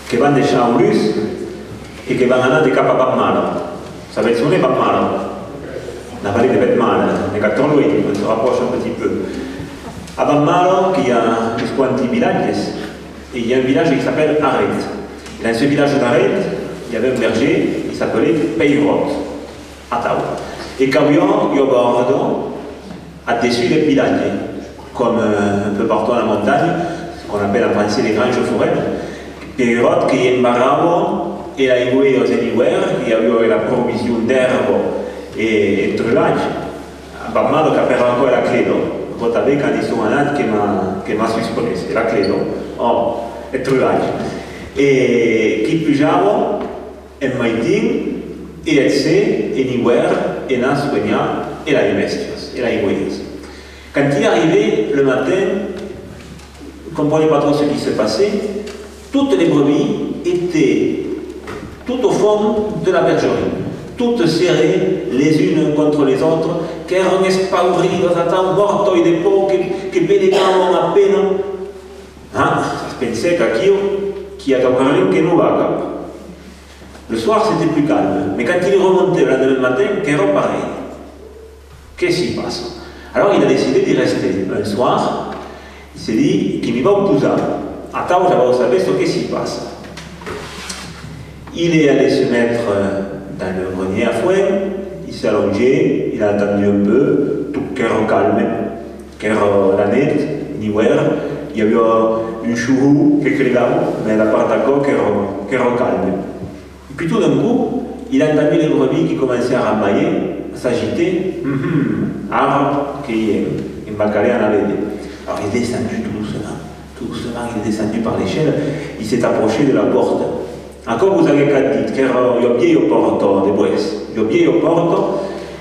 que van deixar Ulus i que van anar de cap a Batmala. Sabeu on est Batmala? La vallée de Batmala, de Catalogne, on se rapproche un petit peu. À Batmala, il y a jusqu'à un petit village, et il y a un village qui s'appelle Aret. Dans ce village d'Aret, il y avait un berger qui s'appelait Peyrot, à Tau. Et quand il y a bordo, au-dessus des villages, comme un peu partout dans la montagne, ce qu'on appelle en français les granges foraines, Peyrot qui est marrabo et a évolué aux anywhere, il y a eu la provision d'herbe et truage. A Batmala qui a perdu encore la clé. Vous savez quand ils sont en Inde qui m'a suspendu, c'est la clé, oh, et truage. Et qui plus javo, et maitin, et etc., et anywhere, et nas soigna, et la investios, et la égoïs. Quand il est arrivé le matin, il ne comprenait pas trop ce qui se passait, toutes les brebis étaient tout au fond de la bergerie, toutes serrées les unes contre les autres, che erano spaurite da tan morto e de poche che vedevano appena. Ah, pensais qu'il y a quelqu'un qui nous va. Le soir c'était plus calme, mais quand il est remonté le lendemain matin, qu'era pareil. Qu'est-ce qui se passe? Alors il a décidé d'y rester. Un soir, il s'est dit qu'il m'y va au cousin. Attends, j'avais savoir ce qui se passe. Il est allé se mettre dans le grenier à foin, il s'est allongé, il a attendu un peu, tout cœur calme, cœur la nette, l'hiver, il y avait un chouhou qui criait, mais la part d'accord, cœur calme. Et puis tout d'un coup, il a entendu les brebis qui commençaient à ramailler, à s'agiter, arbre qui est embacalé en avait. Alors il est descendu doucement, il est descendu par l'échelle, il s'est approché de la porte. Encore vous avez qu'à dire qu'il y a bien au porte des bois. Il y a bien au porte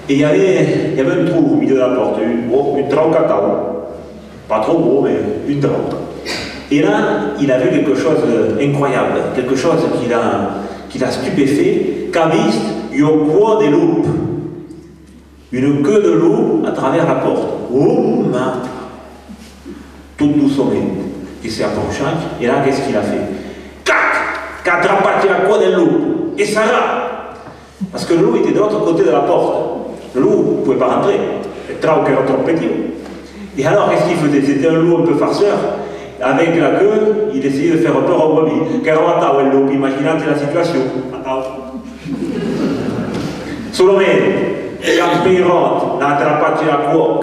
et il y avait un trou au milieu de la porte, une trau cacao. Pas trop gros, mais une trau. Et là, il a vu quelque chose d'incroyable, quelque chose qui l'a stupéfait, qu'a vu une queue de loup. Une queue de loup à travers la porte. Oh, tout doucement. Il s'est approché et là, qu'est-ce qu'il a fait? Qui a attrapé la queue du loup. Et ça là. Parce que le loup était de l'autre côté de la porte. Le loup ne pouvait pas rentrer. Le trou qui era trop petit. Et alors, qu'est-ce qu'il faisait? C'était un loup un peu farceur. Avec la queue, il essayait de faire peur aux brebis. Qu'era attavo il loup, imaginate la situation. Solamente, quand Peyrot a attrapé la queue,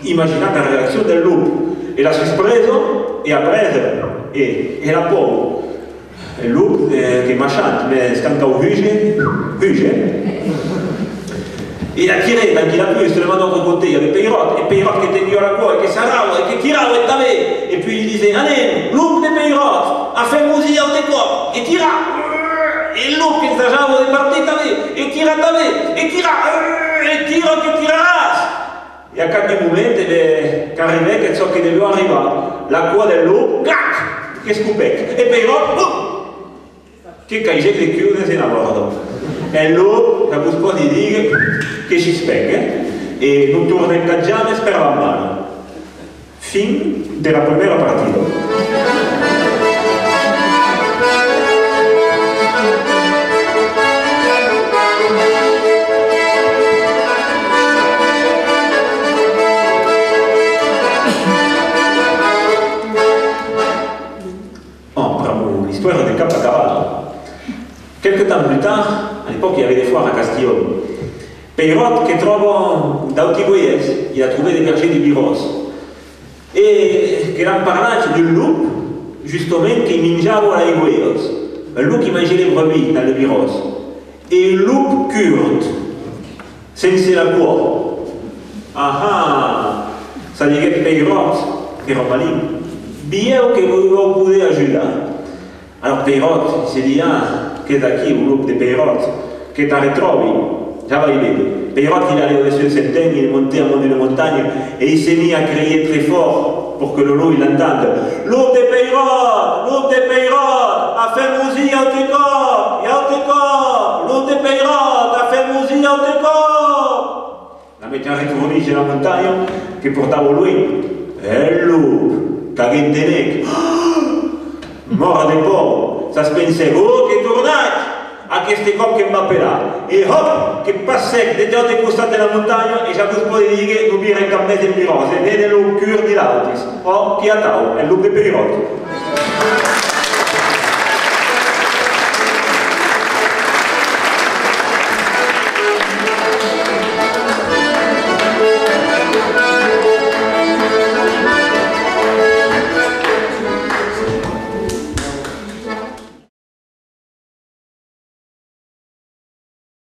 immaginate la réaction del loup. E l'ha sorpreso e ha preso e la pauvre. Il loup che machin, mais quand il huge. Il a tiré, quand il a pu, seulement de l'autre côté, il y avait Peyrot, et Peyrot qui était venu à la queue, et qui s'arrava, et qui tirava, et t'avait. Et puis il disait, allez, loup de Peyrot, a fait musique au décor, et tira. Et le loup qui s'arrava de partir, t'avait, et tira, t'avait, et tira, et tira, que tirarás. E a qualche momento che arrivava che ciò che doveva arrivare, la queue del loup, che scupecca, e Peyrot, che caige le chiuse in bordo. E il loup, la buscò di dire che si specca, e non torna in caggiame, sperava male. Fin della prima partita. L'histoire des Cap à Cavallo. Quelques temps plus tard, à l'époque il y avait des foires à Castillon. Peyrot qui trouve d'Autigoyes, il a trouvé des bergers de Biros. Et qu'il en parlait d'un loup, justement, qui mangeait à Igoyes. Un loup qui mangeait les brebis dans le Biros. Et un loup kurde, sans la queue. Ah, ça dit que Peyrot, qui est malin, bien que vous pouvez ajouter. Alors Peyrot si dit, che da qui un loup de Peyrot, che t'ha ritrovi, già vai vedi. Peyrot il allait au-dessus de cette teigne, il montait en haut d'une montagne et il s'est mis à crier très fort pour que le loup il entende. Loup de Peyrot, a fait musique au décor, loup de Peyrot, a fait musique au décor. La mettiamo ritorni chez la montagne che portava lui, e il loup, che a Mora di poco, si spense, oh che tornate a queste cose che mi appellate. E hop, che passè dei giorni costati della montagna e già così può dire non vi rende a me del mirose, vede lo cure di l'autis, o chi ha tau, è l'upe per i roti.